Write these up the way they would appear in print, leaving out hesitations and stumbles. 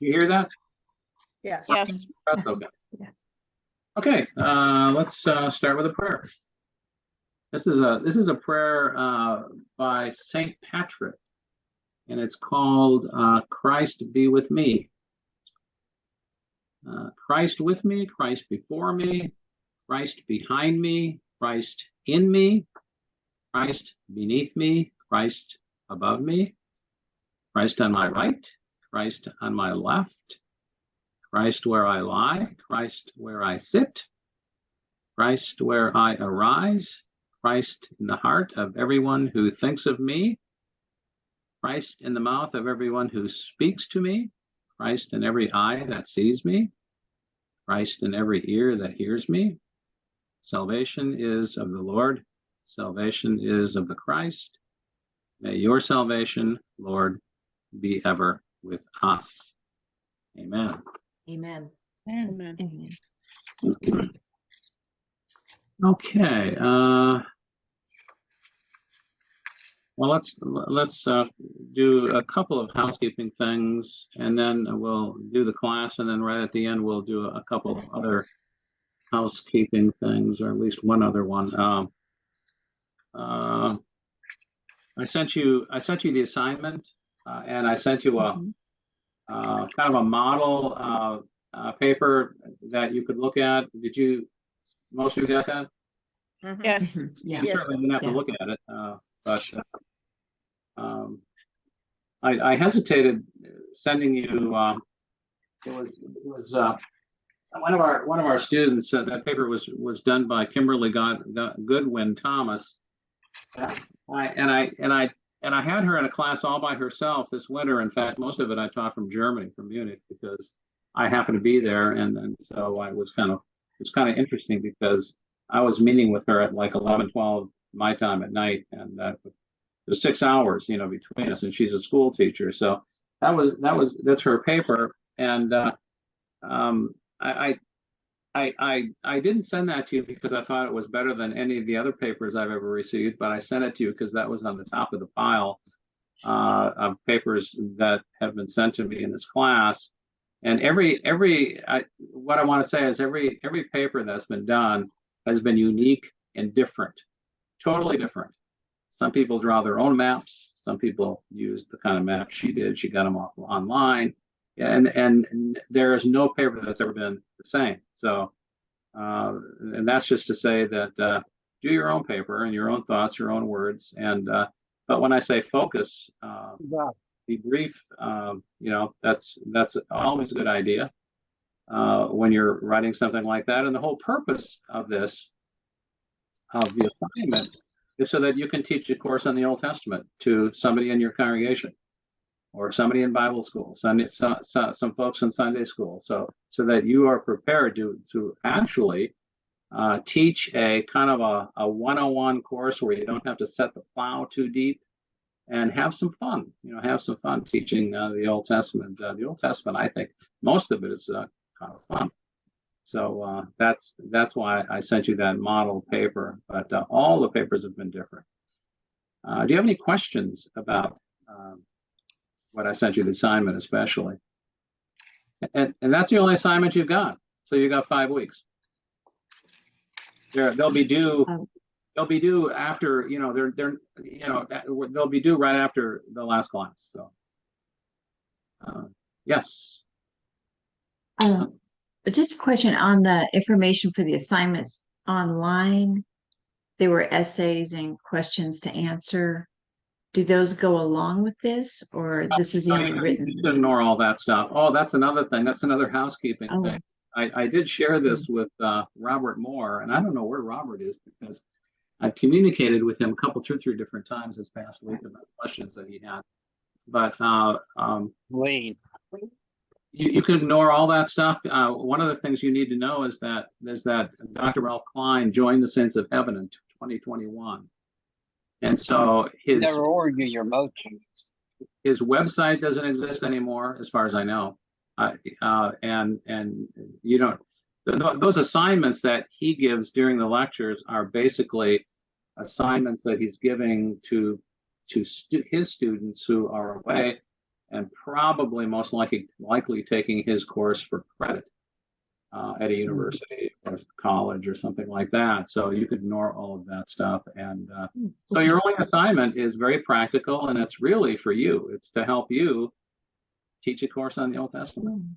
You hear that? Yes. Yes. That's okay. Yes. Okay, let's start with a prayer. This is a prayer by Saint Patrick, and it's called "Christ Be With Me." Christ with me, Christ before me, Christ behind me, Christ in me, Christ beneath me, Christ above me, Christ on my right, Christ on my left, Christ where I lie, Christ where I sit, Christ where I arise, Christ in the heart of everyone who thinks of me, Christ in the mouth of everyone who speaks to me, Christ in every eye that sees me, Christ in every ear that hears me. Salvation is of the Lord. Salvation is of the Christ. May your salvation, Lord, be ever with us. Amen. Amen. Amen. Amen. Okay. Well, let's do a couple of housekeeping things, and then we'll do the class, and then right at the end we'll do a couple of other housekeeping things, or at least one other one. I sent you the assignment, and I sent you a kind of a model paper that you could look at. Did you? Most of you got that? Yes. Yeah. You certainly didn't have to Yeah. look at it, but I hesitated sending you. It was one of our students. That paper was done by Kimberly Goodwin Thomas. I had her in a class all by herself this winter. In fact, most of it I taught from Germany, from Munich, because I happened to be there, and so it's kind of interesting because I was meeting with her at like 11, 12 my time at night, and there's 6 hours, between us, and she's a school teacher, so that's her paper, and I didn't send that to you because I thought it was better than any of the other papers I've ever received, but I sent it to you because that was on the top of the pile of papers that have been sent to me in this class. And what I want to say is every paper that's been done has been unique and different, totally different. Some people draw their own maps. Some people use the kind of map she did. She got them off online. And there is no paper that's ever been the same. So, and that's just to say that do your own paper and your own thoughts, your own words. And but when I say focus, be brief. That's always a good idea when you're writing something like that. And the whole purpose of the assignment is so that you can teach a course on the Old Testament to somebody in your congregation, or somebody in Bible school, some folks in Sunday school, so that you are prepared to actually teach a kind of a 101 course where you don't have to set the plow too deep, and have some fun. Have some fun teaching the Old Testament. The Old Testament, I think, most of it is kind of fun. So that's why I sent you that model paper. But all the papers have been different. Do you have any questions about what I sent you, the assignment especially? And that's the only assignment you've got. So you got 5 weeks. They'll be due. They'll be due after, they'll be due right after the last class. So, yes. Just a question on the information for the assignments online. There were essays and questions to answer. Do those go along with this, or this is the only written? You can ignore all that stuff. Oh, that's another thing. That's another housekeeping thing. I did share this with Robert Moore, and I don't know where Robert is because I've communicated with him two or three different times this past week about questions that he had. But Wayne, you can ignore all that stuff. One of the things you need to know is that Dr. Ralph Klein joined the Saints of Heaven in 2021. And so never order your motions. His website doesn't exist anymore, as far as I know. And you don't. Those assignments that he gives during the lectures are basically assignments that he's giving to his students who are away, and probably most likely taking his course for credit at a university or college or something like that. So you could ignore all of that stuff. And so your only assignment is very practical, and it's really for you. It's to help you teach a course on the Old Testament.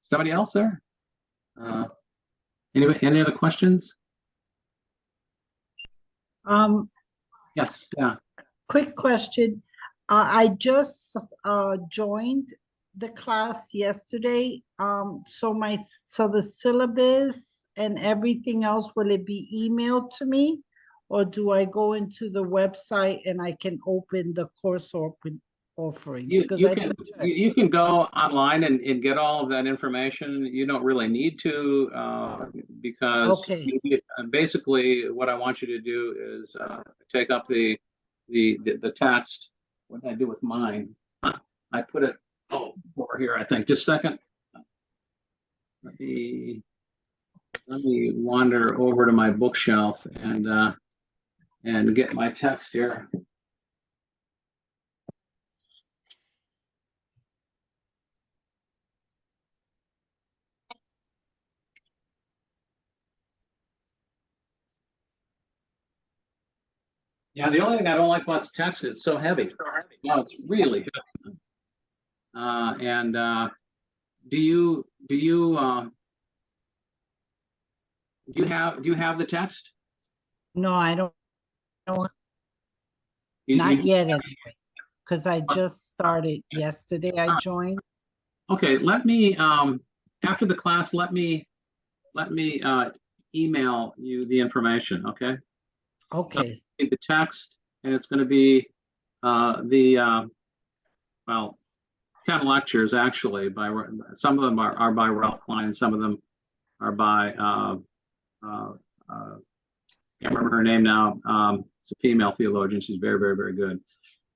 Somebody else there? Any other questions? Yes, yeah. Quick question. I just joined the class yesterday. So the syllabus and everything else, will it be emailed to me? Or do I go into the website and I can open the course offerings? You can go online and get all of that information. You don't really need to because basically what I want you to do is take up the text. What did I do with mine? I put it over here, I think. Just a second. Let me wander over to my bookshelf and get my text here. Yeah, the only thing I don't like about the text is it's so heavy. No, it's really heavy. Do you have the text? No, I don't. You- Not you- yet, anyway, because I just started yesterday. I joined. Okay, let me after the class, let me email you the information. Okay. Okay. The text, and it's going to be well, 10 lectures actually. Some of them are by Ralph Klein, some of them are by can't remember her name now. It's a female theologian. She's very, very, very good.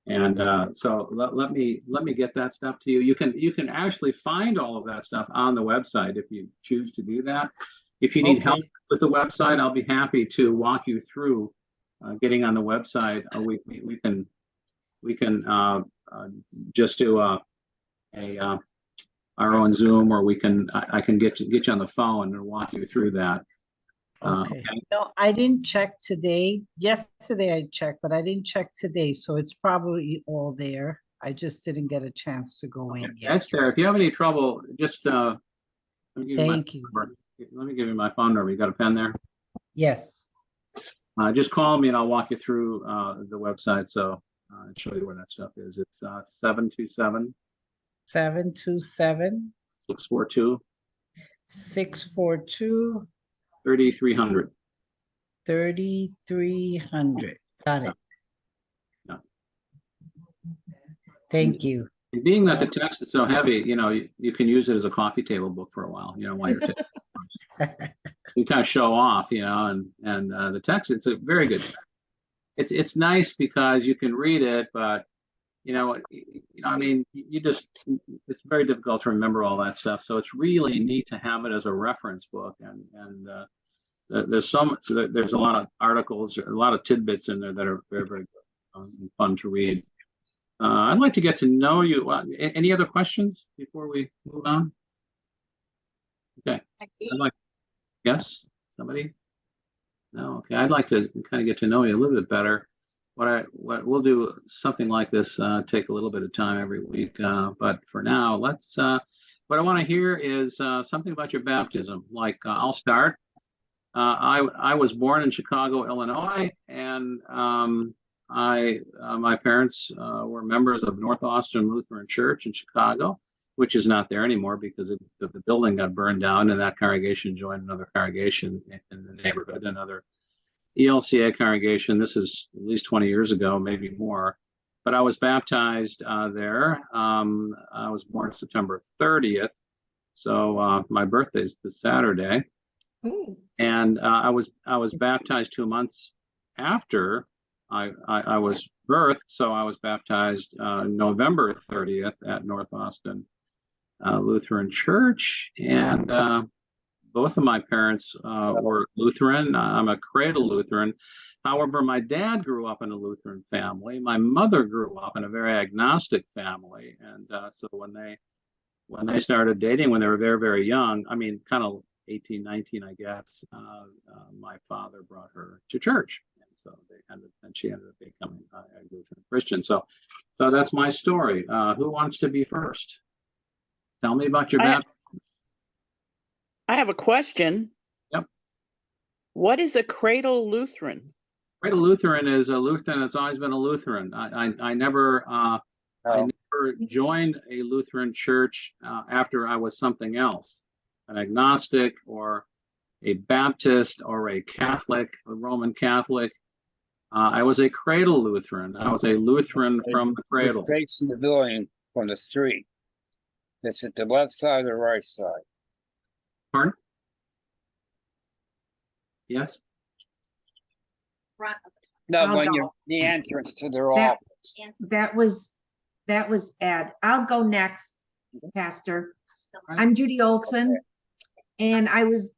And so let me get that stuff to you. You can actually find all of that stuff on the website if you choose to do that. If you need help with the website, I'll be happy to walk you through getting on the website. We can just do our own Zoom, or I can get you on the phone and walk you through that. Okay. No, I didn't check today. Yesterday I checked, but I didn't check today, so it's probably all there. I just didn't get a chance to go in yet. That's there. If you have any trouble, just Thank you. Let me give you my phone number. You got a pen there? Yes. Just call me and I'll walk you through the website. So and show you where that stuff is. It's 727 727 642 642 3300. 3300. Got it. Yeah. Thank you. And being that the text is so heavy, you can use it as a coffee table book for a while, while you're taking you kind of show off, and the text, it's a very good. It's nice because you can read it, but I mean, it's very difficult to remember all that stuff. So it's really neat to have it as a reference book, and there's a lot of articles, a lot of tidbits in there that are very, very good and fun to read. I'd like to get to know you. Any other questions before we move on? Okay. Yes, somebody? No, okay. I'd like to kind of get to know you a little bit better. What we'll do something like this, take a little bit of time every week. But for now, what I want to hear is something about your baptism. Like I'll start. I was born in Chicago, Illinois, and my parents were members of North Austin Lutheran Church in Chicago, which is not there anymore because the building got burned down, and that congregation joined another congregation in the neighborhood, another ELCA congregation. This is at least 20 years ago, maybe more. But I was baptized there. I was born September 30th, so my birthday is this Saturday. Ooh. And I was baptized 2 months after I was birthed, so I was baptized November 30th at North Austin Lutheran Church, and both of my parents were Lutheran. I'm a cradle Lutheran. However, my dad grew up in a Lutheran family. My mother grew up in a very agnostic family, and so when they started dating when they were very, very young, I mean, kind of 18, 19, I guess, my father brought her to church. And so and she ended up becoming a Lutheran Christian. So that's my story. Who wants to be first? Tell me about your I- baptism. I have a question. Yep. What is a cradle Lutheran? Cradle Lutheran is a Lutheran. It's always been a Lutheran. I never Oh, joined a Lutheran church after I was something else, an agnostic or a Baptist or a Catholic, a Roman Catholic. I was a cradle Lutheran. I was a Lutheran from the you're cradle. facing the building from the street. It's at the left side or the right side? Pardon? Yes? No, I'll when go. you're the entrance to their That- office. That was Ed. I'll go next, Pastor. Right. I'm Judy Olson, and I was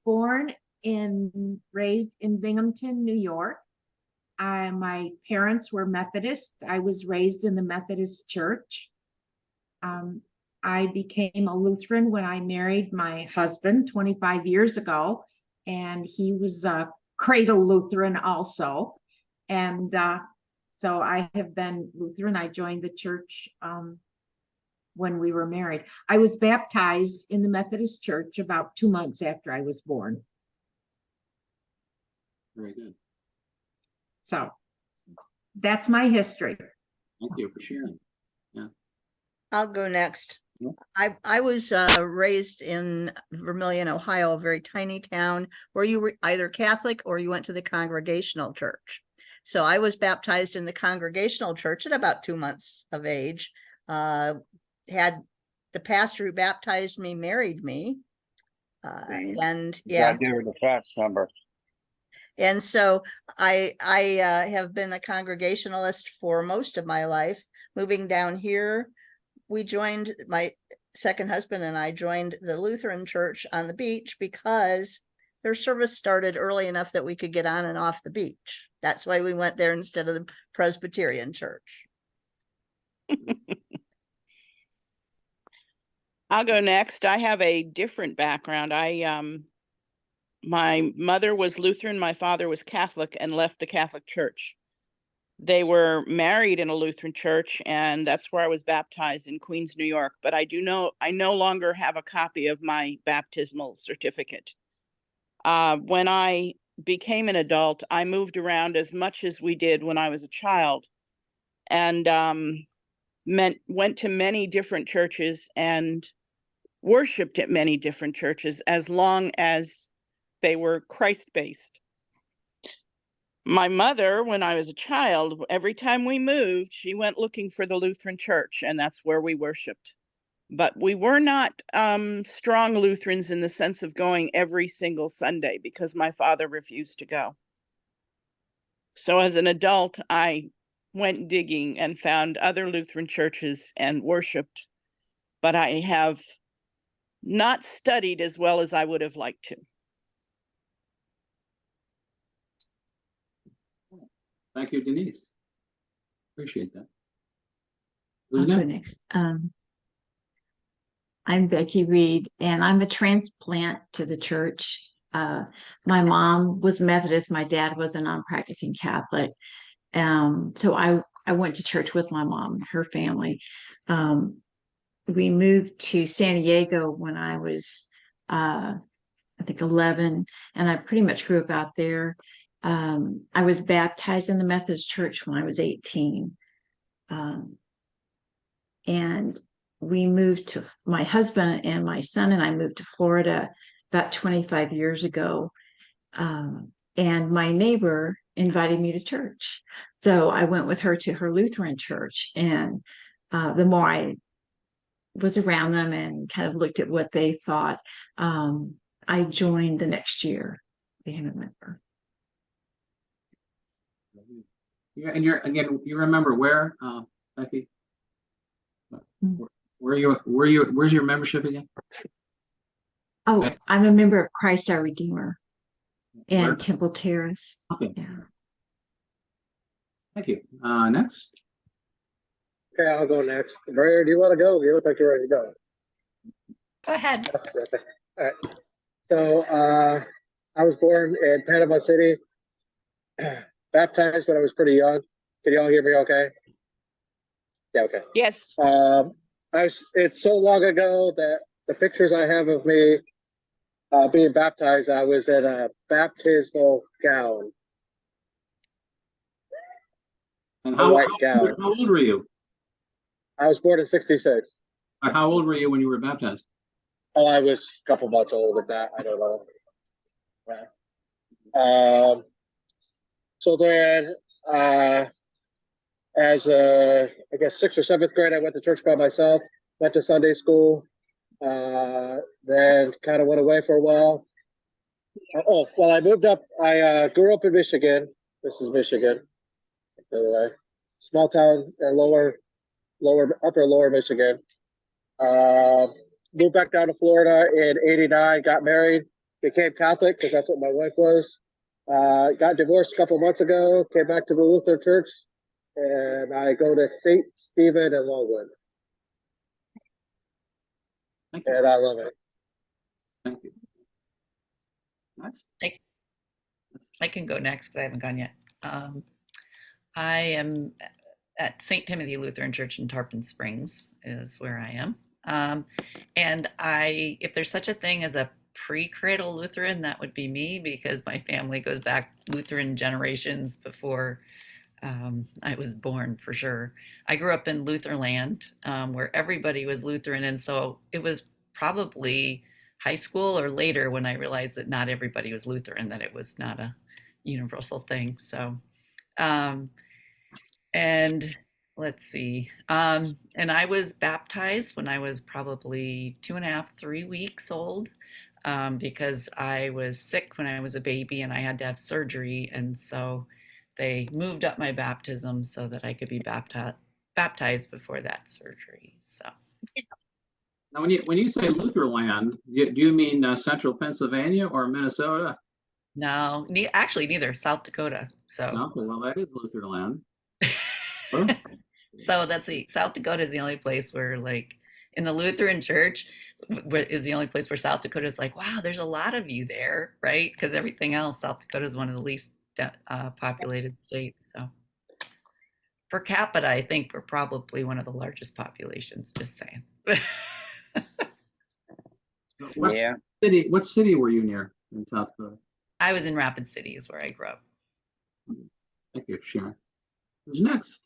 raised in Binghamton, New York. My parents were Methodist. I was raised in the Methodist church. I became a Lutheran when I married my husband 25 years ago, and he was a cradle Lutheran also. And so I have been Lutheran. I joined the church when we were married. I was baptized in the Methodist church about 2 months after I was born. Very good. So that's my history. Thank you for sharing. I'll go next. Yeah. I was raised in Vermilion, Ohio, a very tiny town where you were either Catholic or you went to the Congregational church. So I was baptized in the Congregational church at about 2 months of age. Had the pastor who baptized me married me. And yeah, Give her the fax number. and so I have been a Congregationalist for most of my life. Moving down here, my second husband and I joined the Lutheran church on the beach because their service started early enough that we could get on and off the beach. That's why we went there instead of the Presbyterian church. I'll go next. I have a different background. My mother was Lutheran, my father was Catholic and left the Catholic Church. They were married in a Lutheran church, and that's where I was baptized in Queens, New York. But I no longer have a copy of my baptismal certificate. When I became an adult, I moved around as much as we did when I was a child, and went to many different churches and worshiped at many different churches as long as they were Christ-based. My mother, when I was a child, every time we moved, she went looking for the Lutheran church, and that's where we worshiped. But we were not strong Lutherans in the sense of going every single Sunday because my father refused to go. So as an adult, I went digging and found other Lutheran churches and worshiped, but I have not studied as well as I would have liked to. Thank you, Denise. Appreciate that. Who's I'll go next? next. I'm Becky Reed, and I'm a transplant to the church. My mom was Methodist. My dad was a non-practicing Catholic. So I went to church with my mom, her family. We moved to San Diego when I was, I think 11, and I pretty much grew up out there. I was baptized in the Methodist church when I was 18. And we moved to, my husband and my son and I moved to Florida about 25 years ago. And my neighbor invited me to church. So I went with her to her Lutheran church. And the more I was around them and kind of looked at what they thought, I joined the next year, became a member. Yeah, and you remember where, Becky? Where's your membership again? Oh, I'm a member of Christ Our Redeemer in Where? Temple Terrace. Okay. Yeah. Thank you. Next. Okay, I'll go next. Maria, do you want to go? You look like you're ready to go. Go ahead. Okay. All right. So I was born in Panama City, baptized when I was pretty young. Can you all hear me okay? Yeah, okay. Yes. It's so long ago that the pictures I have of me being baptized, I was in a baptismal gown, And a white gown. how old were you? I was born in '66. Or how old were you when you were baptized? Oh, I was a couple months old at that. I don't know. Yeah. So then, as I guess 6th or 7th grade, I went to church by myself, went to Sunday school, then kind of went away for a while. Well, I moved up. I grew up in Michigan. This is Michigan, by the way. Small town, upper lower Michigan. Moved back down to Florida in '89, got married, became Catholic because that's what my wife was. Got divorced a couple months ago, came back to the Lutheran Church, and I go to St. Stephen in Longwood. Thank you. And I love it. Thank you. Next. I can go next because I haven't gone yet. I am at St. Timothy Lutheran Church in Tarpon Springs is where I am. And if there's such a thing as a pre-cradle Lutheran, that would be me because my family goes back Lutheran generations before I was born, for sure. I grew up in Lutherland, where everybody was Lutheran. And so it was probably high school or later when I realized that not everybody was Lutheran, that it was not a universal thing. So, and let's see. And I was baptized when I was probably 2.5, 3 weeks old, because I was sick when I was a baby and I had to have surgery. And so they moved up my baptism so that I could be baptized before that surgery. So. Now, when you say Lutherland, do you mean central Pennsylvania or Minnesota? No, actually neither. South Dakota. So. Well, that is Lutherland. So South Dakota is the only place where, like, in the Lutheran Church is the only place where South Dakota is like, wow, there's a lot of you there, right? Because everything else, South Dakota is one of the least populated states. So per capita, I think we're probably one of the largest populations, just saying. What city were you near in South Dakota? I was in Rapid City is where I grew up. Thank you for sharing. Who's next?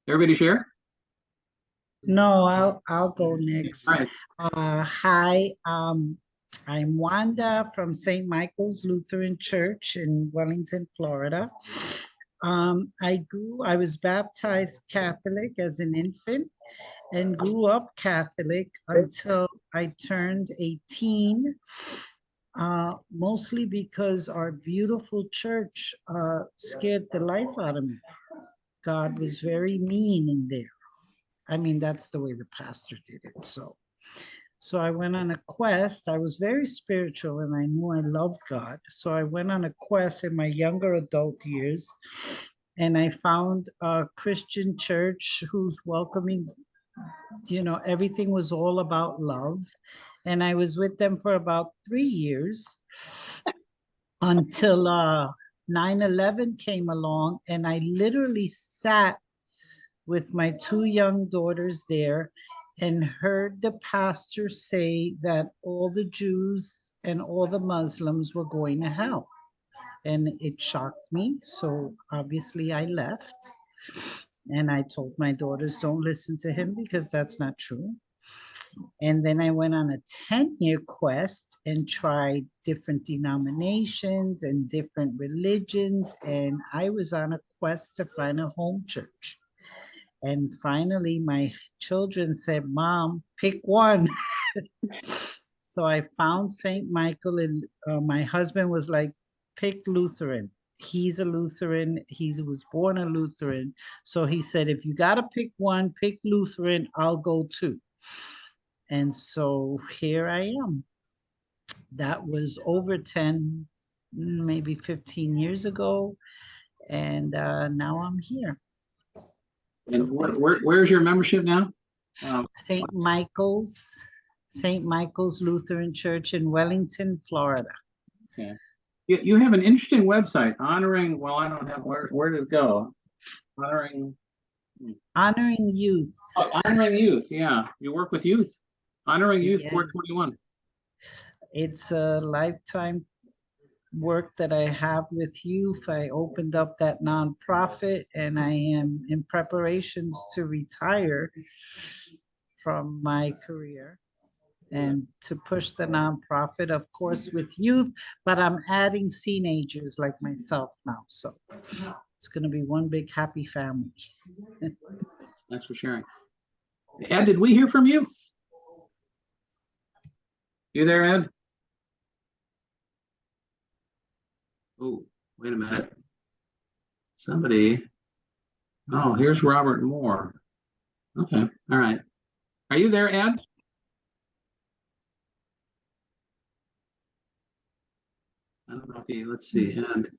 Everybody share? No, I'll go next. All right. Hi, I'm Wanda from St. Michael's Lutheran Church in Wellington, Florida. I was baptized Catholic as an infant and grew up Catholic until I turned 18, mostly because our beautiful church scared the life out of me. God was very mean in there. I mean, that's the way the pastor did it. So I went on a quest. I was very spiritual and I knew I loved God. So I went on a quest in my younger adult years and I found a Christian church who's welcoming, everything was all about love. And I was with them for about 3 years until 9/11 came along, and I literally sat with my 2 young daughters there and heard the pastor say that all the Jews and all the Muslims were going to hell. And it shocked me. So obviously I left. And I told my daughters, don't listen to him because that's not true. And then I went on a 10-year quest and tried different denominations and different religions. And I was on a quest to find a home church. And finally, my children said, Mom, pick one. So I found St. Michael, and my husband was like, pick Lutheran. He's a Lutheran. He was born a Lutheran. So he said, if you got to pick one, pick Lutheran. I'll go too. And so here I am. That was over 10 maybe 15 years ago. And now I'm here. And where's your membership now? St. Michael's Lutheran Church in Wellington, Florida. Okay. You have an interesting website honoring, well, I don't have, where did it go? Honoring youth. Oh, honoring youth, yeah. You work with youth. Honoring Youth Yes. 421. It's a lifetime work that I have with youth. I opened up that nonprofit and I am in preparations to retire from my career and to push the nonprofit, of course, with youth, but I'm adding teenagers like myself now. So it's going to be one big happy family. Thanks for sharing. Ed, did we hear from you? You there, Ed? Oh, wait a minute. Somebody. Oh, here's Robert Moore. Okay, all right. Are you there, Ed? I don't know if he, let's see, Ed.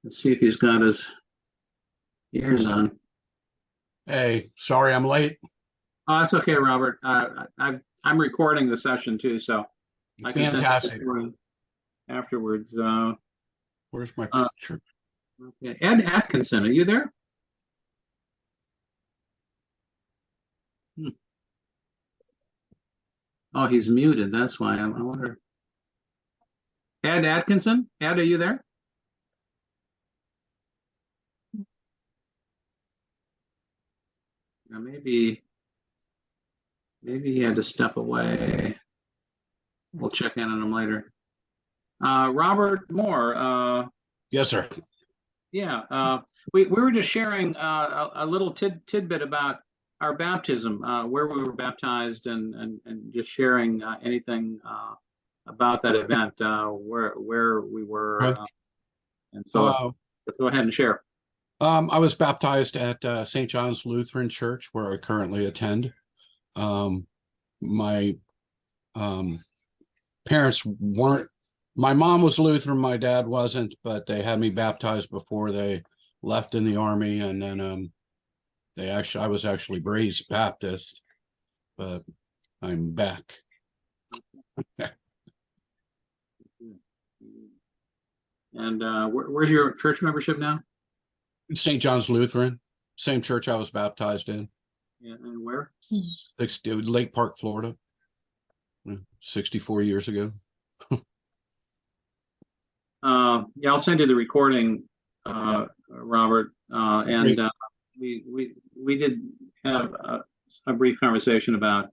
Let's see if he's got his ears on. Hey, sorry I'm late. Oh, that's okay, Robert. I'm recording the session too, so I can send it Fantastic. afterwards. Where's my Uh, picture? Okay. Ed Atkinson, are you there? Oh, he's muted. That's why I wonder. Ed Atkinson, Ed, are you there? Now maybe he had to step away. We'll check in on him later. Robert Moore. Yes, sir. Yeah, we were just sharing a little tidbit about our baptism, where we were baptized, and just sharing anything about that event, where we were, Right. and so let's go ahead and share. I was baptized at St. John's Lutheran Church, where I currently attend. My parents weren't. My mom was Lutheran, my dad wasn't, but they had me baptized before they left in the army, and then I was actually raised Baptist, but I'm back. And where's your church membership now? St. John's Lutheran, same church I was baptized in. Yeah, and where? Lake Park, Florida, 64 years ago. Yeah, I'll send you the recording, Robert. And we did have a brief conversation about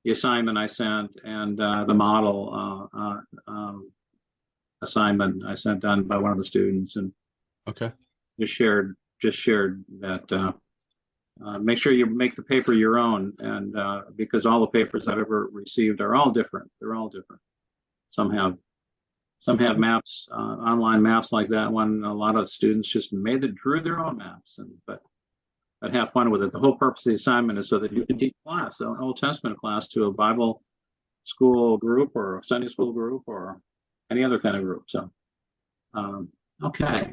the assignment I sent and the model assignment I sent done by one of the students, and Okay. just shared that make sure you make the paper your own, and because all the papers I've ever received are all different. They're all different. Some have maps, online maps like that one. A lot of students just drew their own maps, but have fun with it. The whole purpose of the assignment is so that you can teach class, an Old Testament class, to a Bible school group or a Sunday school group or any other kind of group. So, okay.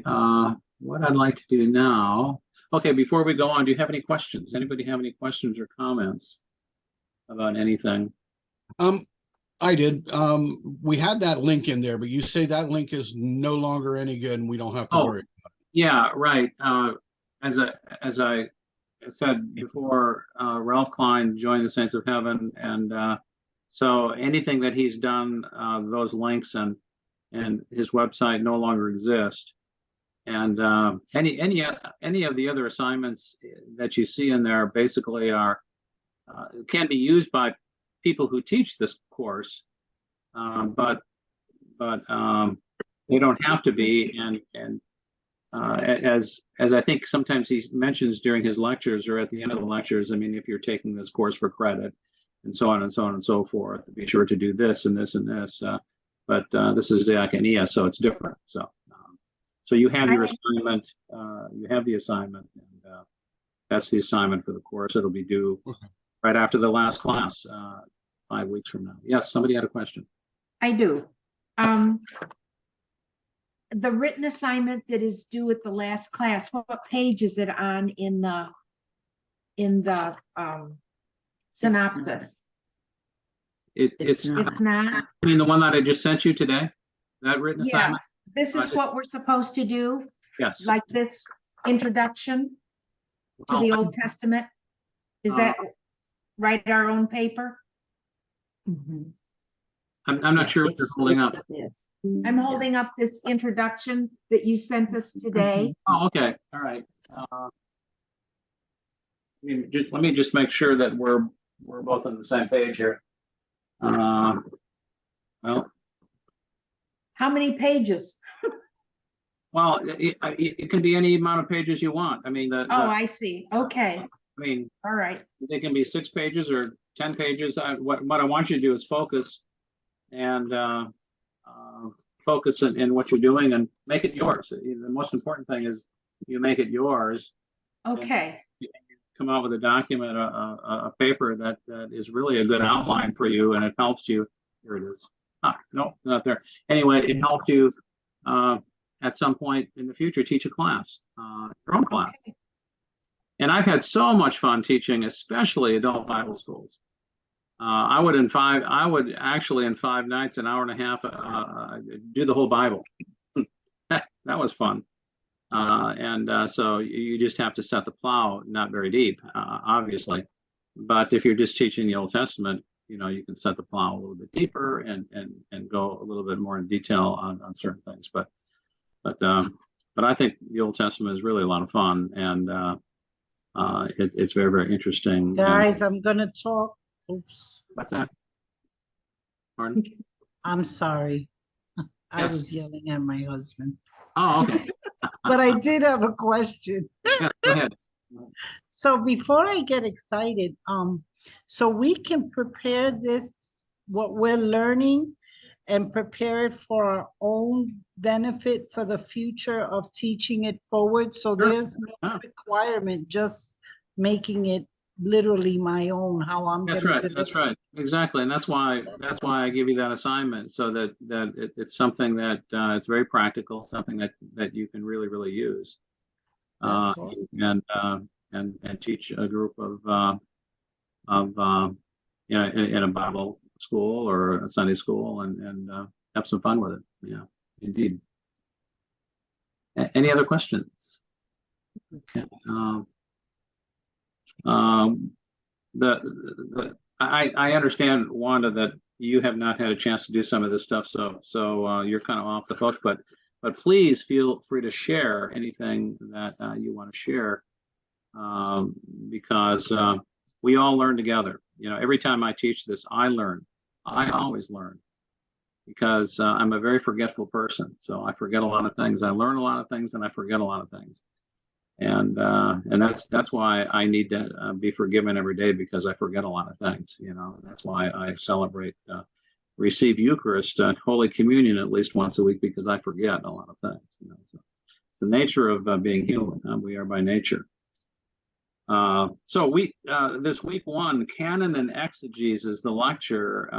What I'd like to do now. Okay, before we go on, do you have any questions? Anybody have any questions or comments about anything? I did. We had that link in there, but you say that link is no longer any good and we don't have to worry. Yeah, right. As I said before, Ralph Klein joined the Saints of Heaven, and so anything that he's done, those links and his website no longer exist. And any of the other assignments that you see in there basically can be used by people who teach this course, but they don't have to be. And as I think sometimes he mentions during his lectures or at the end of the lectures, I mean, if you're taking this course for credit and so on and so on and so forth, be sure to do this and this and this. But this is diaconia, so it's different. So you have your assignment, you have the assignment, and that's the assignment for the course. It'll be due right after the last class, 5 weeks from now. Yes, somebody had a question. I do. the written assignment that is due at the last class, what page is it on in the synopsis? It's, It's not, I mean, the one that I just sent you today, that written yeah, assignment? this is what we're supposed to do, Yes. like this introduction to the Old Testament? Is that write our own paper? Mhm. I'm not sure what you're It's- holding up. Yes. I'm holding up this introduction that you sent us today. Oh, okay, all right. Let me just make sure that we're both on the same page here. Well, How many pages? it can be any amount of pages you want. I mean, Oh, I see. Okay, I mean, all right. they can be 6 pages or 10 pages. What I want you to do is focus and focus in what you're doing and make it yours. The most important thing is you make it yours. Okay, Come out with a document, a paper that is really a good outline for you, and it helps you. Here it is. No, not there. Anyway, it helps you at some point in the future teach a class, your own class. okay. And I've had so much fun teaching, especially adult Bible schools. I would actually in 5 nights, an hour and a half, do the whole Bible. That was fun. So you just have to set the plow not very deep, obviously. But if you're just teaching the Old Testament, you can set the plow a little bit deeper and go a little bit more in detail on certain things. But I think the Old Testament is really a lot of fun, and it's very, very interesting. Guys, I'm gonna talk. Oops, What's that? Pardon? I'm sorry. I Yes. was yelling at my husband, Oh, okay. but I did have a question. Yeah, go ahead. So before I get excited, so we can prepare this, what we're learning, and prepare it for our own benefit for the future of teaching it forward. So Sure. there's no Yeah. requirement, just making it literally my own, how I'm That's gonna right. deliver. That's right. Exactly. And that's why I give you that assignment, so that it's something that it's very practical, something that you can really, really use. That's awesome. And teach a group of in a Bible school or a Sunday school, and have some fun with it. Yeah, indeed. Any other questions? Okay. I understand, Wanda, that you have not had a chance to do some of this stuff, so you're kind of off the hook. But please feel free to share anything that you want to share, because we all learn together. Every time I teach this, I learn. I always learn, because I'm a very forgetful person. So I forget a lot of things. I learn a lot of things, and I forget a lot of things. And that's why I need to be forgiven every day, because I forget a lot of things. That's why I celebrate, receive Eucharist, Holy Communion at least once a week, because I forget a lot of things. So it's the nature of being human. We are by nature. So this week 1, Canon and Exegesis, the lecture,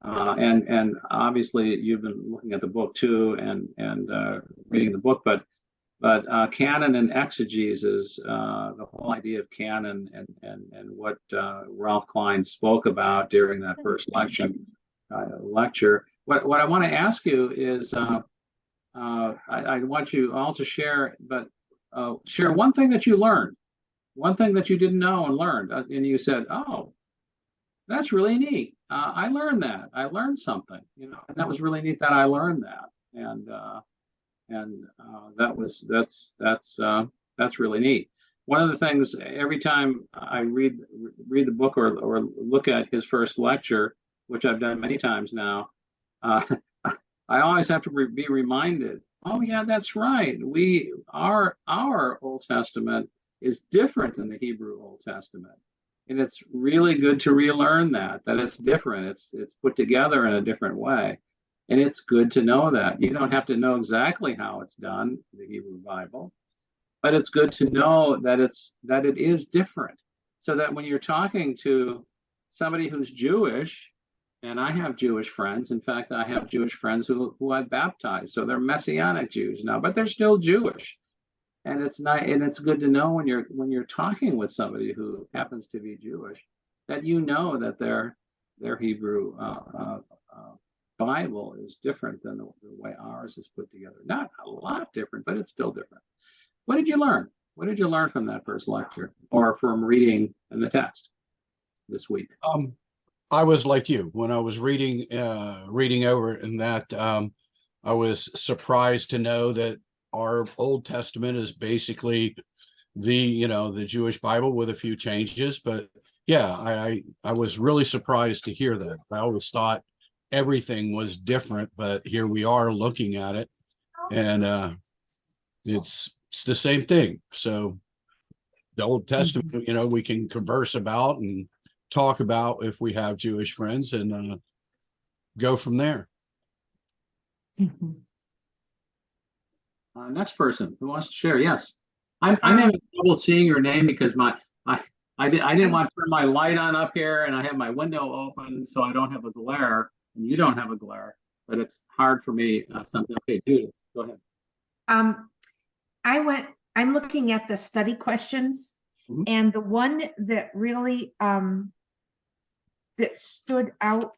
and obviously you've been looking at the book too, and reading the book, but canon and exegesis, the whole idea of canon and what Ralph Klein spoke about during that first lecture. What I want to ask you is, I want you all to share, but share one thing that you learned, one thing that you didn't know and learned, and you said, "Oh, that's really neat. I learned that. I learned something. And that was really neat that I learned that." And that's really neat. One of the things, every time I read the book or look at his first lecture, which I've done many times now, I always have to be reminded, oh yeah, that's right. Our Old Testament is different than the Hebrew Old Testament. And it's really good to relearn that it's different. It's put together in a different way. And it's good to know that. You don't have to know exactly how it's done, the Hebrew Bible, but it's good to know that it is different. So that when you're talking to somebody who's Jewish, And I have Jewish friends. In fact, I have Jewish friends who I've baptized. So they're Messianic Jews now, but they're still Jewish. And it's not, and it's good to know when you're talking with somebody who happens to be Jewish, that you know that their Hebrew Bible is different than the way ours is put together. Not a lot different, but it's still different. What did you learn? What did you learn from that first lecture, or from reading in the text this week? I was like you when I was reading over it, and that I was surprised to know that our Old Testament is basically the Jewish Bible with a few changes. But yeah, I was really surprised to hear that. I always thought everything was different, but here we are looking at it, and it's the same thing. So the Old Testament, we can converse about and talk about if we have Jewish friends, and go from there. Next person who wants to share. Yes, I'm having trouble seeing your name because I didn't want to turn my light on up here, and I have my window open so I don't have a glare, and you don't have a glare, but it's hard for me. Something. Okay, Judith, go ahead. I'm looking at the study questions, Mhm. and the one that really that stood out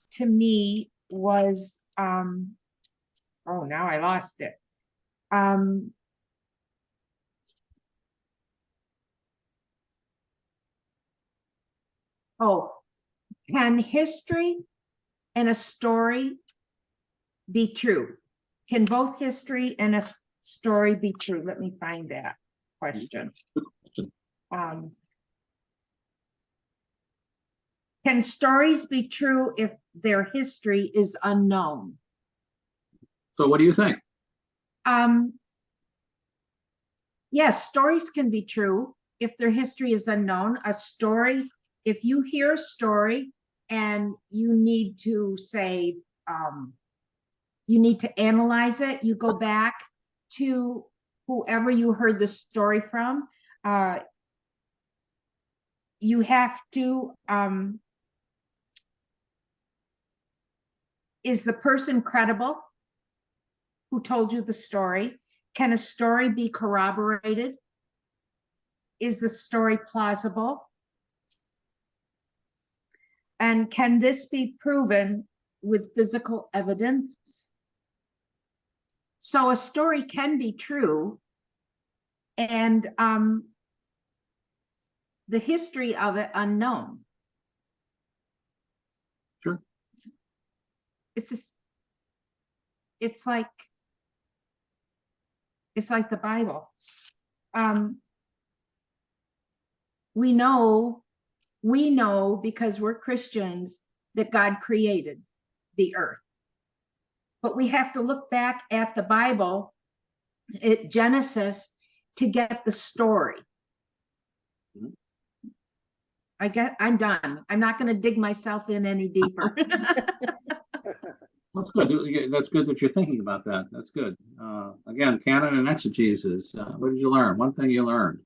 to me was oh, now I lost it. Oh, can history and a story be true? Can both history and a story be true? Let me find that question. Can stories be true if their history is unknown? So what do you think? Yes, stories can be true if their history is unknown. A story, if you hear a story and you need to say, you need to analyze it, you go back to whoever you heard the story from. You have to, is the person credible who told you the story? Can a story be corroborated? Is the story plausible? And can this be proven with physical evidence? So a story can be true, and the history of it unknown. Sure. It's like the Bible. We know because we're Christians that God created the earth. But we have to look back at the Bible, at Genesis, to get the story. Mhm. I'm done. I'm not going to dig myself in any deeper. That's good. That's good that you're thinking about that. That's good. Again, canon and exegesis. What did you learn? One thing you learned.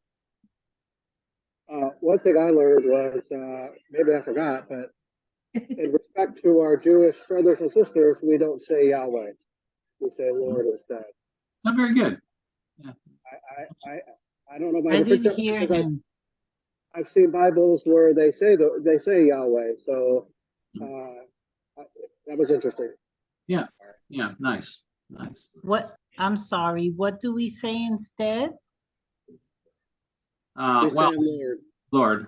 One thing I learned was, maybe I forgot, but in respect to our Jewish brothers and sisters, we don't say Yahweh. We say Lord instead. Not very good. Yeah. I don't know if I didn't hear him. I've seen Bibles where they say Yahweh, so that was interesting. Yeah. Nice. What? I'm sorry. What do we say instead? We Well, say Lord.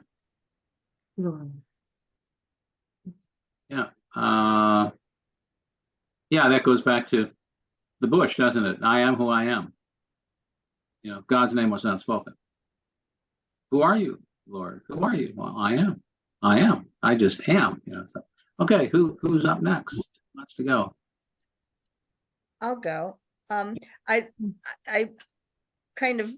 Lord. Yeah. Yeah, that goes back to the bush, doesn't it? I am who I am. God's name was not spoken. Who are you, Lord? Who are you? Well, I am. I just am. So, okay, who's up next? Wants to go? I'll go. I kind of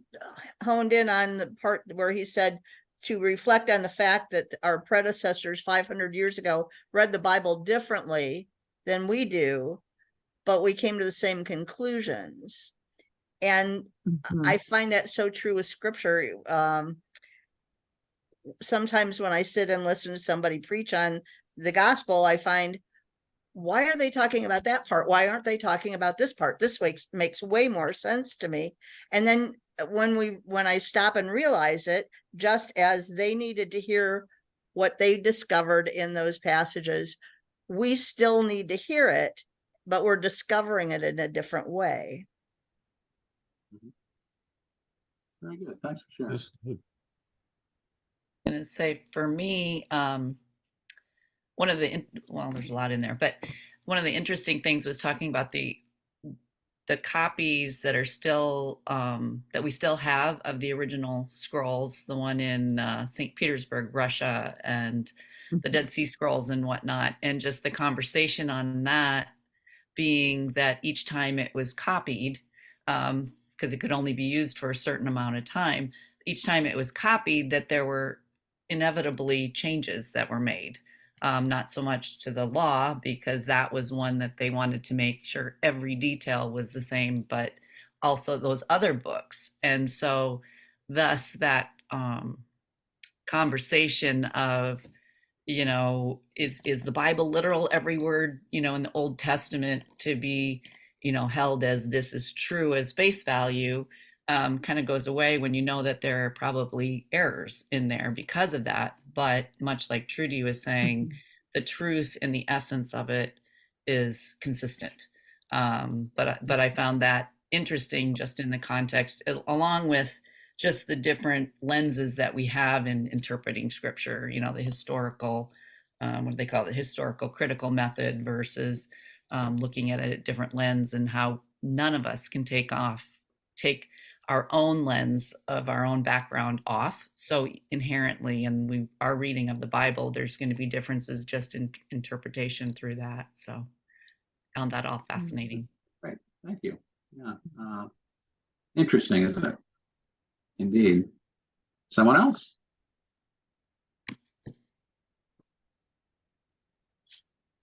honed in on the part where he said to reflect on the fact that our predecessors 500 years ago read the Bible differently than we do, but we came to the same conclusions. And I find that so true with scripture. Sometimes when I sit and listen to somebody preach on the gospel, I find why are they talking about that part? Why aren't they talking about this part? This makes way more sense to me. And then when I stop and realize it, just as they needed to hear what they discovered in those passages, we still need to hear it, but we're discovering it in a different way. Very good. Thanks for sharing. That's good. And say for me, one of the, well, there's a lot in there, but one of the interesting things was talking about the copies that are still, that we still have of the original scrolls, the one in St. Petersburg, Russia, and the Dead Sea Scrolls and whatnot. And just the conversation on that being that each time it was copied, because it could only be used for a certain amount of time, each time it was copied, that there were inevitably changes that were made. Not so much to the law, because that was one that they wanted to make sure every detail was the same, but also those other books. And so thus that conversation of, you know, is the Bible literal, every word, you know, in the Old Testament to be, you know, held as this is true as face value, kind of goes away when you know that there are probably errors in there because of that. But much like Trudy was saying, the truth and the essence of it is consistent. But I found that interesting just in the context, along with just the different lenses that we have in interpreting scripture, you know, the historical, what do they call it? Historical critical method versus looking at it at different lens, and how none of us can take our own lens of our own background off. So inherently, in our reading of the Bible, there's going to be differences just in interpretation through that. So found that all fascinating. Right. Thank you. Yeah. Interesting, isn't it? Indeed. Someone else?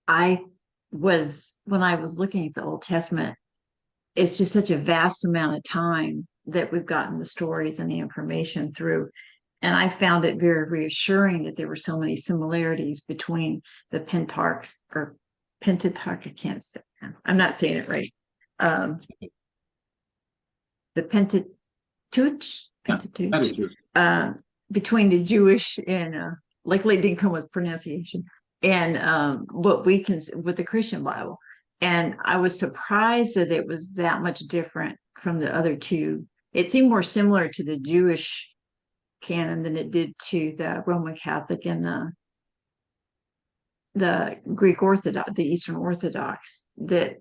When I was looking at the Old Testament, it's just such a vast amount of time that we've gotten the stories and the information through. And I found it very reassuring that there were so many similarities between the Pentateuch, I can't say, I'm not saying it right. The Pentateuch, between the Jewish and luckily it didn't come with pronunciation, and what we can with the Christian Bible. And I was surprised that it was that much different from the other two. It seemed more similar to the Jewish canon than it did to the Roman Catholic and the Greek Orthodox, the Eastern Orthodox, that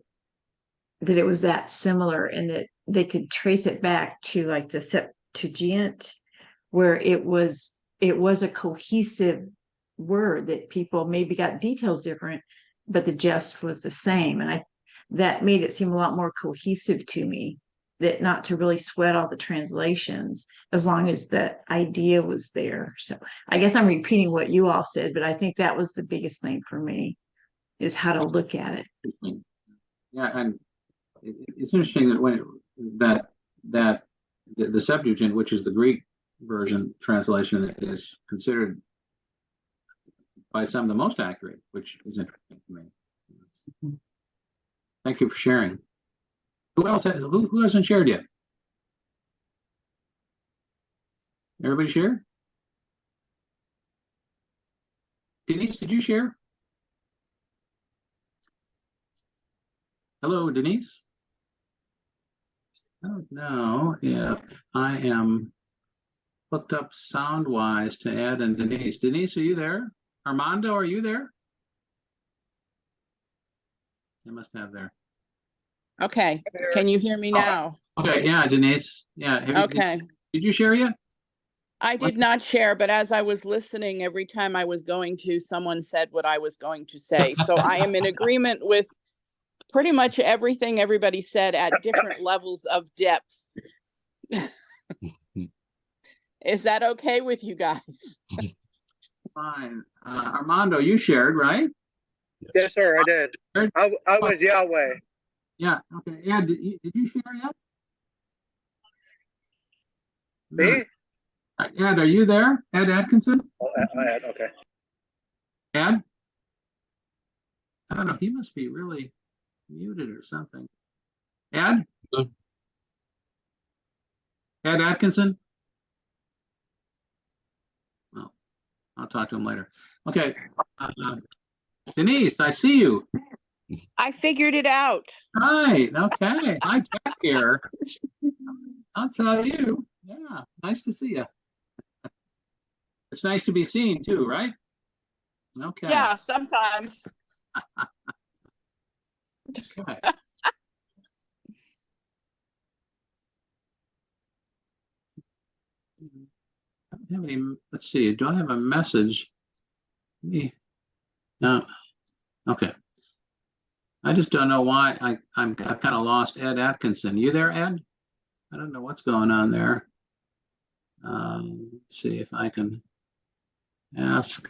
it was that similar, and that they could trace it back to like the Septuagint, where it was a cohesive word that people maybe got details different, but the gist was the same. And that made it seem a lot more cohesive to me, that not to really sweat all the translations as long as the idea was there. So I guess I'm repeating what you all said, but I think that was the biggest thing for me, is how to look at it. Yeah, and it's interesting that the Septuagint, which is the Greek version translation, is considered by some the most accurate, which is interesting to me. Thank you for sharing. Who else? Who hasn't shared yet? Everybody share? Denise, did you share? Hello, Denise. I don't know if I am hooked up sound-wise to Ed and Denise. Denise, are you there? Armando, are you there? You must have there. Okay, can you hear me now? Okay, yeah, Denise. Yeah. Okay. Did you share yet? I did not share, but as I was listening, every time I was going to, someone said what I was going to say. So I am in agreement with pretty much everything everybody said at different levels of depth. Is that okay with you guys? Fine. Armando, you shared, right? Yes, sir, I did. I was Yahweh. Yeah. Okay. Yeah. Did you share yet? Me? Ed, are you there? Ed Atkinson? Oh, I had, okay. Ed? I don't know, he must be really muted or something. Ed? Good. Ed Atkinson? Well, I'll talk to him later. Okay. Denise, I see you. I figured it out. Right, okay. Hi, Jack here. I'll tell you. Yeah, nice to see you. It's nice to be seen too, right? Okay. Yeah, sometimes. Okay. I don't have any, let's see, do I have a message? No. Okay. I just don't know why I've kind of lost Ed Atkinson. You there, Ed? I don't know what's going on there. Let's see if I can ask.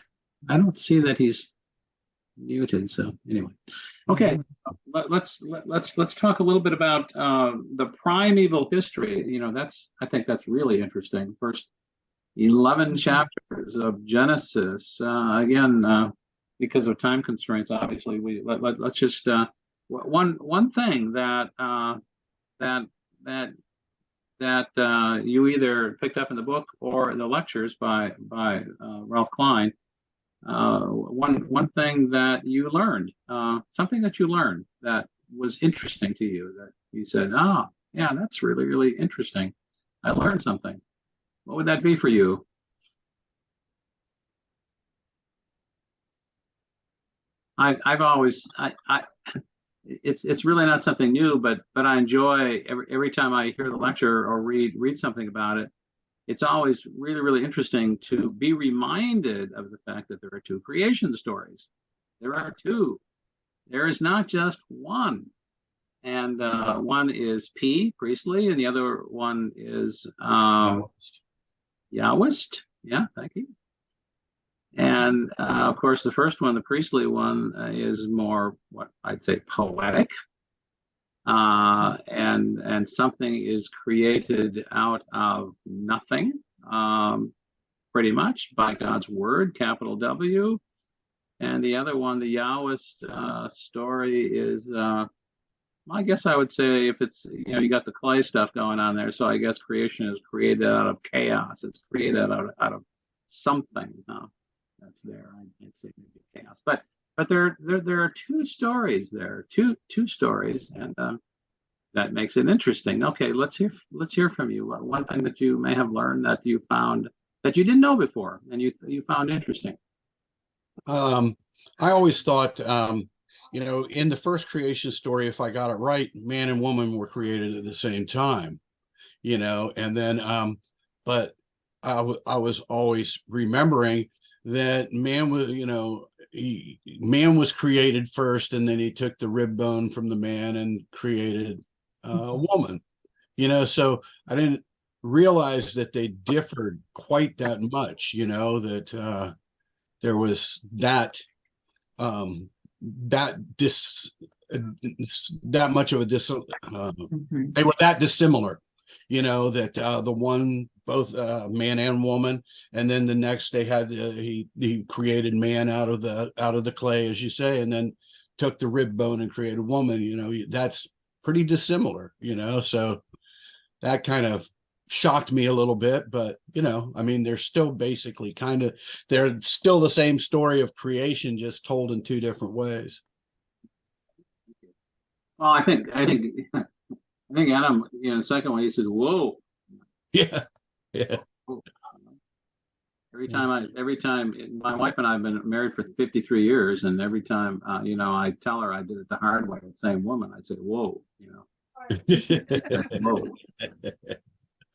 I don't see that he's muted. So anyway, okay. Let's talk a little bit about the primeval history. You know, I think that's really interesting. First 11 chapters of Genesis. Again, because of time constraints, obviously, let's just one thing that you either picked up in the book or in the lectures by Ralph Klein. One thing that you learned, something that you learned that was interesting to you, that you said, "Ah, yeah, that's really, really interesting. I learned something." What would that be for you? I've always it's really not something new, but I enjoy every time I hear the lecture or read something about it. It's always really, really interesting to be reminded of the fact that there are two creation stories. There are two. There is not just one. And one is Priestley, and the other one is Yahwist. Yeah, thank you. And of course, the first one, the Priestley one, is more what I'd say poetic. And something is created out of nothing, pretty much by God's word, capital W. And the other one, the Yahwist story, is I guess I would say, if it's, you got the clay stuff going on there, so I guess creation is created out of chaos. It's created out of something that's there. I'd say maybe chaos, but there are two stories there, two stories, and that makes it interesting. Okay, let's hear from you. One thing that you may have learned that you found that you didn't know before, and you found interesting. I always thought, in the first creation story, if I got it right, man and woman were created at the same time, and then, but I was always remembering that man was, man was created first, and then he took the rib bone from the man and created a woman, so I didn't realize that they differed quite that much, that there was that that much of a they were that dissimilar, that the one, both man and woman, and then the next they had he created man out of the clay, as you say, and then took the rib bone and created woman. That's pretty dissimilar, so that kind of shocked me a little bit, but they're still basically they're still the same story of creation, just told in two different ways. Well, I think Adam, the second one, he says, "Whoa." Yeah. Every time my wife and I have been married for 53 years, and every time I tell her I did it the hard way, the same woman, I say, "Whoa," Whoa.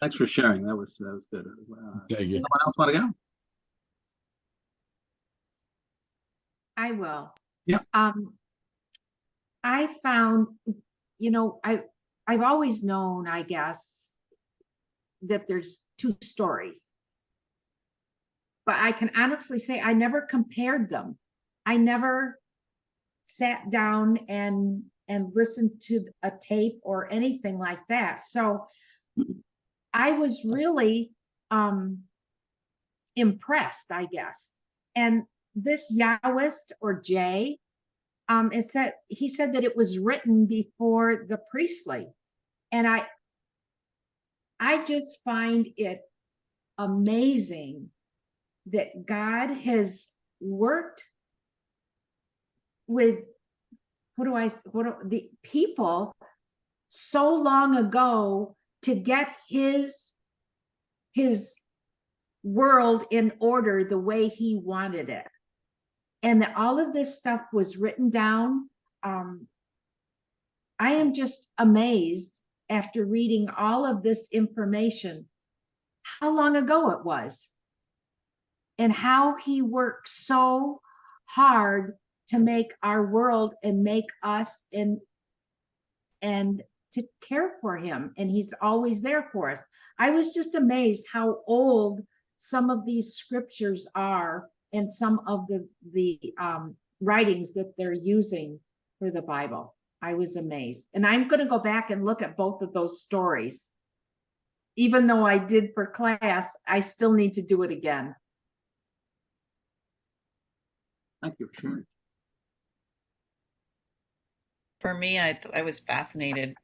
Thanks for sharing. That was good. Thank you. Someone else want to go? I will. Yeah. I found, I've always known, I guess, that there's two stories. But I can honestly say I never compared them. I never sat down and listened to a tape or anything like that. So I was really impressed, I guess. And this Yahwist or Jay, he said that it was written before the priestly. And I just find it amazing that God has worked with the people so long ago to get his world in order the way he wanted it. And that all of this stuff was written down. I am just amazed after reading all of this information, how long ago it was, and how he worked so hard to make our world and make us and to care for him. And he's always there for us. I was just amazed how old some of these scriptures are and some of the writings that they're using for the Bible. I was amazed. And I'm going to go back and look at both of those stories. Even though I did for class, I still need to do it again. Thank you for sharing. For me, I was fascinated,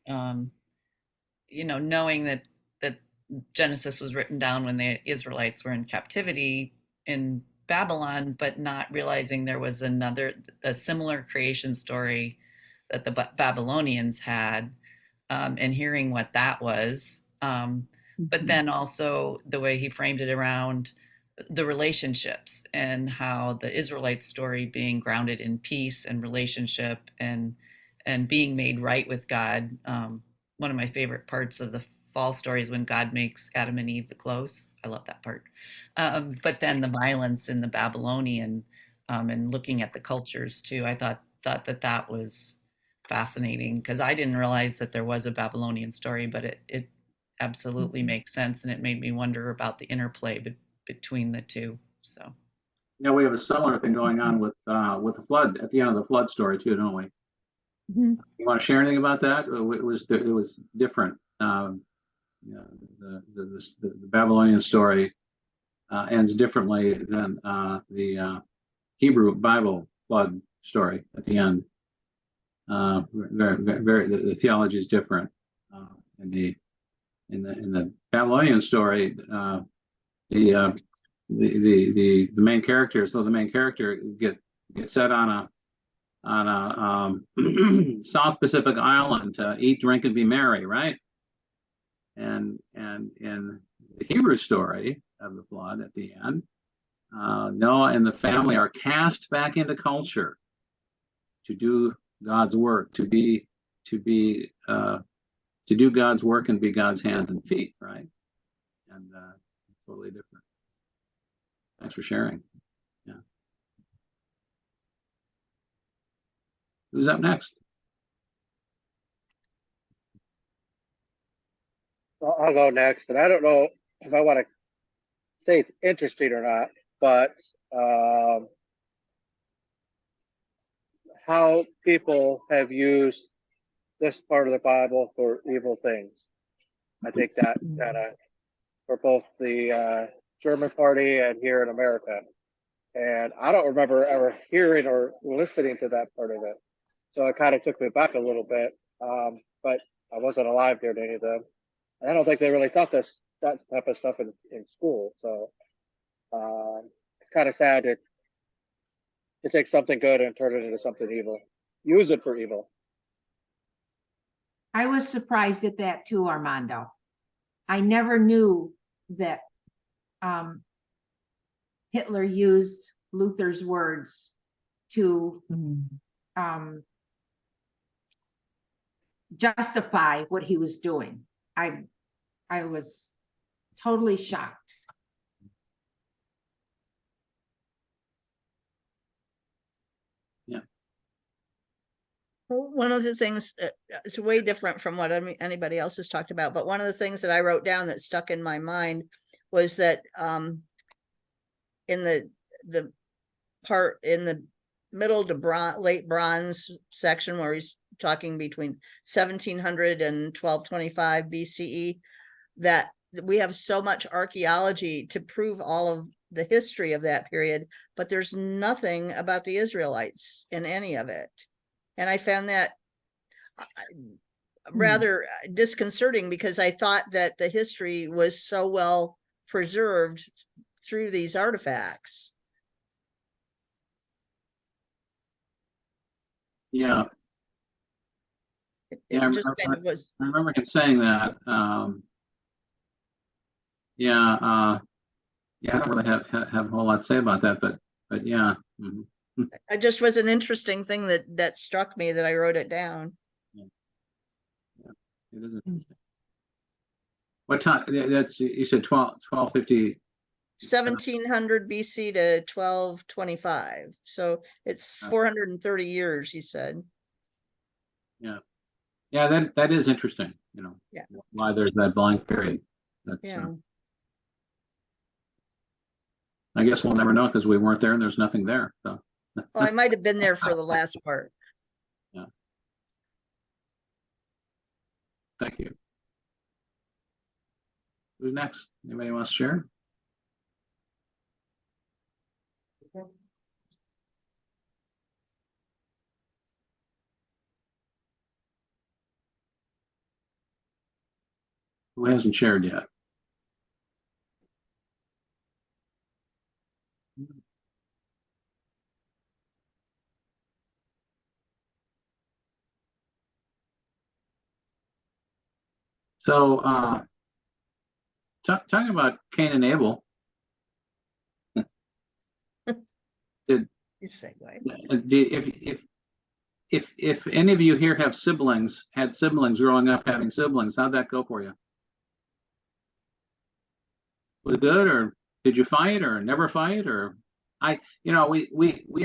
knowing that Genesis was written down when the Israelites were in captivity in Babylon, but not realizing there was a similar creation story that the Babylonians had, and hearing what that was. But then also the way he framed it around the relationships and how the Israelite story being grounded in peace and relationship and being made right with God. One of my favorite parts of the fall story is when God makes Adam and Eve the clothes. I love that part. But then the violence in the Babylonian, and looking at the cultures too, I thought that was fascinating, because I didn't realize that there was a Babylonian story, but it absolutely makes sense, and it made me wonder about the interplay between the two. So Yeah, we have a similar thing going on with the flood at the end of the flood story too, don't we? You want to share anything about that? It was different. The Babylonian story ends differently than the Hebrew Bible flood story at the end. The theology is different. In the Babylonian story, the main character, so the main character gets set on a South Pacific island to eat, drink, and be merry, right? And in the Hebrew story of the flood at the end, Noah and the family are cast back into culture to do God's work, to do God's work and be God's hands and feet, right? And totally different. Thanks for sharing. Yeah. Who's up next? I'll go next, and I don't know if I want to say it's interesting or not, but how people have used this part of the Bible for evil things. I think that for both the German party and here in America. And I don't remember ever hearing or listening to that part of it. So it kind of took me back a little bit. But I wasn't alive during any of them. And I don't think they really taught that type of stuff in school. So it's kind of sad to take something good and turn it into something evil. Use it for evil. I was surprised at that too, Armando. I never knew that Hitler used Luther's words to justify what he was doing. I was totally shocked. Yeah. Well, one of the things, it's way different from what anybody else has talked about, but one of the things that I wrote down that stuck in my mind was that in the part in the middle to late Bronze section where he's talking between 1700 and 1225 BCE, that we have so much archaeology to prove all of the history of that period, but there's nothing about the Israelites in any of it. And I found that rather disconcerting because I thought that the history was so well preserved through these artifacts. Yeah, It Yeah, I just kind of was. I remember him saying that. Yeah, I don't really have a whole lot to say about that, but yeah. Mhm. It just was an interesting thing that struck me that I wrote it down. It is interesting. What time? That's, you said 1250. 1700 BC to 1225. So it's 430 years, he said. Yeah. Yeah, that is interesting, you know. Yeah. Why there's that blank period. That's, Yeah. I guess we'll never know because we weren't there and there's nothing there. So. Well, I might have been there for the last part. Yeah. Thank you. Who's next? Anybody wants to share? Who hasn't shared yet? So, talking about Cain and Abel. Did if any of you here have siblings, had siblings growing up having siblings, how'd that go for you? Was it good, or did you fight, or never fight, or we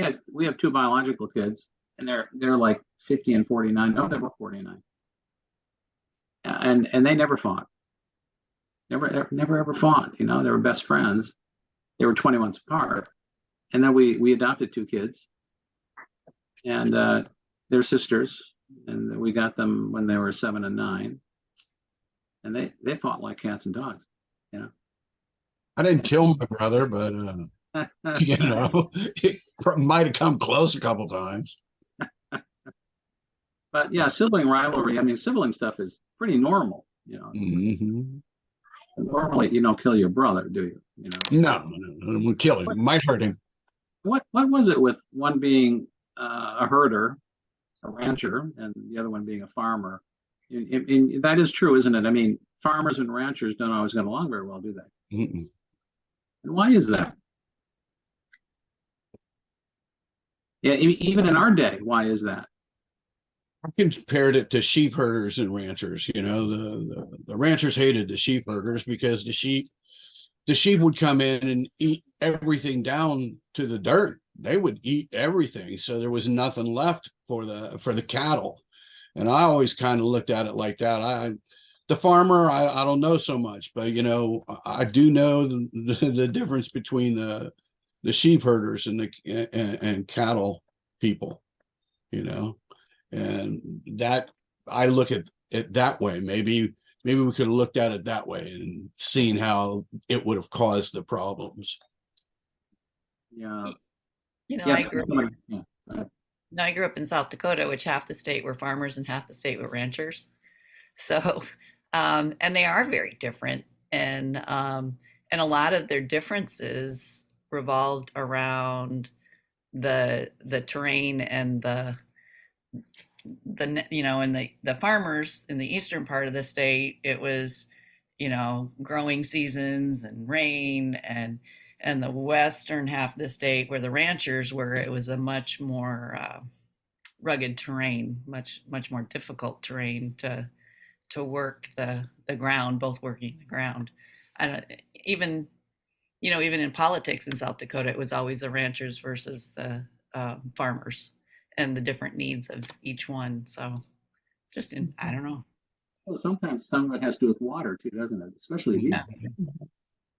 have two biological kids, and they're like 50 and 49. No, they were 49, and they never fought. Never ever fought. You know, they were best friends. They were 20 months apart, and then we adopted two kids, and they're sisters, and we got them when they were 7 and 9, and they fought like cats and dogs. Yeah. I didn't kill my brother, but you know, it might have come close a couple times. But yeah, sibling rivalry. I mean, sibling stuff is pretty normal. You know, normally you don't kill your brother, do you? You know, no, we'll kill him. Might hurt him. What was it with one being a herder, a rancher, and the other one being a farmer? That is true, isn't it? I mean, farmers and ranchers don't always get along very well, do they? Mm-mm. And why is that? Yeah, even in our day, why is that? I compared it to sheep herders and ranchers. You know, the ranchers hated the sheep herders because the sheep would come in and eat everything down to the dirt. They would eat everything, so there was nothing left for the cattle. And I always kind of looked at it like that. The farmer, I don't know so much, but you know, I do know the difference between the sheep herders and cattle people, you know, and that I look at it that way. Maybe we could have looked at it that way and seen how it would have caused the problems. Yeah. You know, Yeah, I grew up in South Dakota, which half the state were farmers and half the state were ranchers. So, and they are very different, and a lot of their differences revolved around the terrain and the you know, and the farmers in the eastern part of the state, it was, you know, growing seasons and rain, and the western half of the state where the ranchers were, it was a much more rugged terrain, much more difficult terrain to work the ground, both working the ground. Even in politics in South Dakota, it was always the ranchers versus the farmers and the different needs of each one. So just I don't know. Well, sometimes some of it has to do with water too, doesn't it? Especially these days.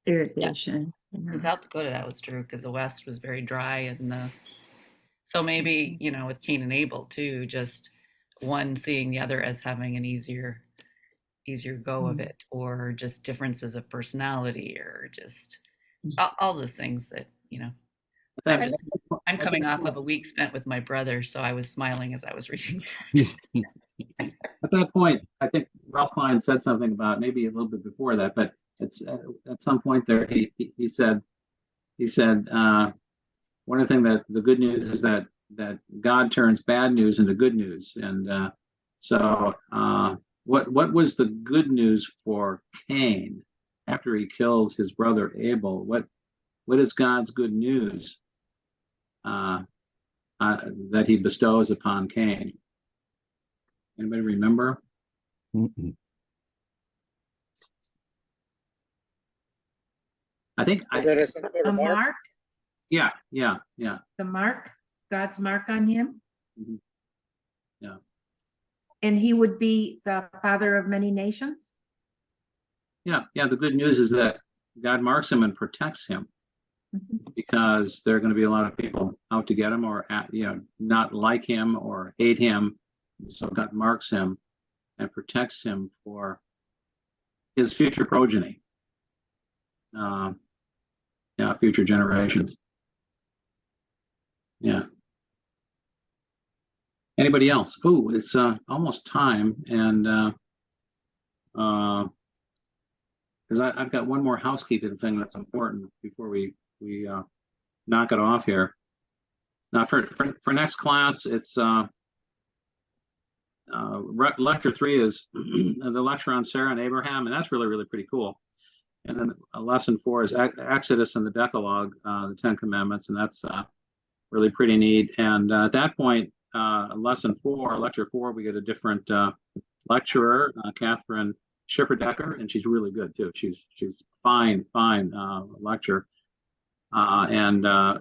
Irrigation. In South Dakota, that was true because the West was very dry, and so maybe, you know, with Cain and Abel too, just one seeing the other as having an easier go of it, or just differences of personality, or just all those things that, you know. I'm I'm coming off of a week spent with my brother, so I was smiling as I was reading that. At that point, I think Ralph Klein said something about maybe a little bit before that, but it's at some point there, he said, one of the things that the good news is that God turns bad news into good news. And so what was the good news for Cain after he kills his brother Abel? What is God's good news that he bestows upon Cain? Anybody remember? Mm-mm. I think Is that some sort A of mark? mark, yeah. the mark, God's mark on him. Mhm. Yeah. And he would be the father of many nations. Yeah. The good news is that God marks him and protects him, because there are going to be a lot of people out to get him, or not like him or hate him. So God marks him and protects him for his future progeny, future generations. Yeah. Anybody else? Oh, it's almost time, and because I've got one more housekeeping thing that's important before we knock it off here. Now, for next class, it's lecture 3 is the lecture on Sarah and Abraham, and that's really pretty cool. And then lesson 4 is Exodus and the Decalogue, the 10 Commandments, and that's really pretty neat. And at that point, lecture 4, we get a different lecturer, Catherine Schifferdecker, and she's really good too. She's fine lecturer.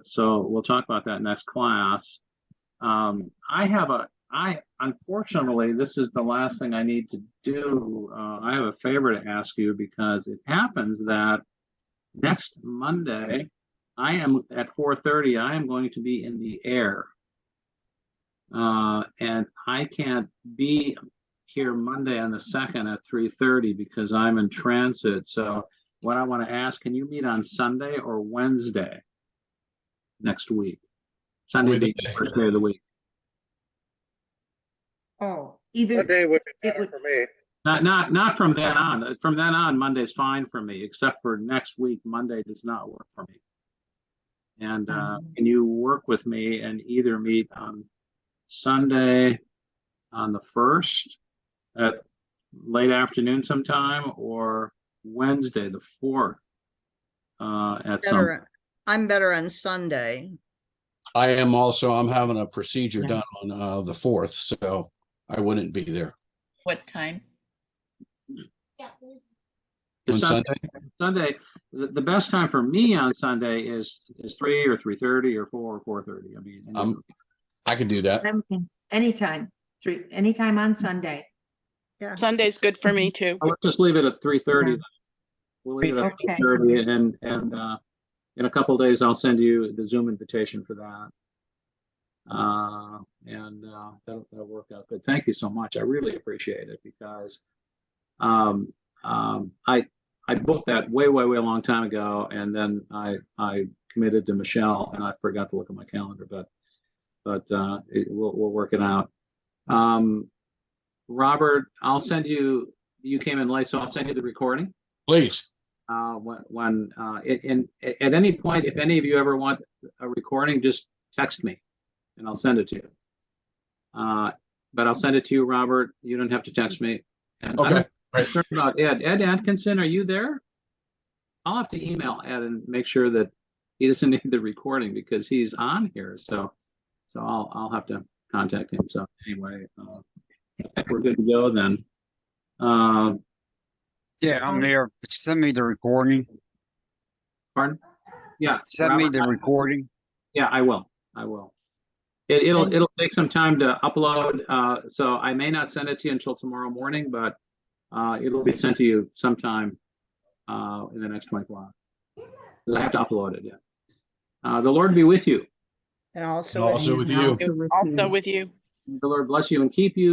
So we'll talk about that next class. Unfortunately, this is the last thing I need to do. I have a favor to ask you, because it happens that next Monday, I am at 4:30. I am going to be in the air, and I can't be here Monday on the 2nd at 3:30 because I'm in transit. So what I want to ask, can you meet on Sunday or Wednesday next week? Sunday being the first day of the week. Oh, either. What day would be it better would- for me? Not from then on. From then on, Monday's fine for me, except for next week. Monday does not work for me. And can you work with me and either meet on Sunday on the 1st at late afternoon sometime, or Wednesday the 4th at some? I'm better on Sunday. I am also, I'm having a procedure Yeah. done on the 4th, so I wouldn't be there. What time? On Sunday, the best time for me on Sunday is 3 or 3:30 or 4 or 4:30. I mean, I can do that. Anytime, anytime on Sunday. Yeah. Sunday's good for me too. let's just leave it at 3:30. We'll leave it at Okay. 3:30, and in a couple of days, I'll send you the Zoom invitation for that. That'll work out good. Thank you so much. I really appreciate it, because I booked that way a long time ago, and then I committed to Michelle, and I forgot to look at my calendar, but we'll work it out. Robert, I'll send you. You came in late, so I'll send you the recording. Please. At any point, if any of you ever want a recording, just text me and I'll send it to you. But I'll send it to you, Robert. You don't have to text me. And Okay. I'm concerned about Ed Atkinson. Are you there? I'll have to email Ed and make sure that he doesn't need the recording, because he's on here. So I'll have to contact him. So anyway, I think we're good to go then. Yeah, I'm there. Send me the recording. Pardon? Yeah. Send me the recording. Yeah, I will. It'll take some time to upload, so I may not send it to you until tomorrow morning, but it'll be sent to you sometime in the next 24 hours. Because I have to upload it. Yeah. The Lord be with you. And also Also with you. Also with you. Also with you. The Lord bless you and keep you.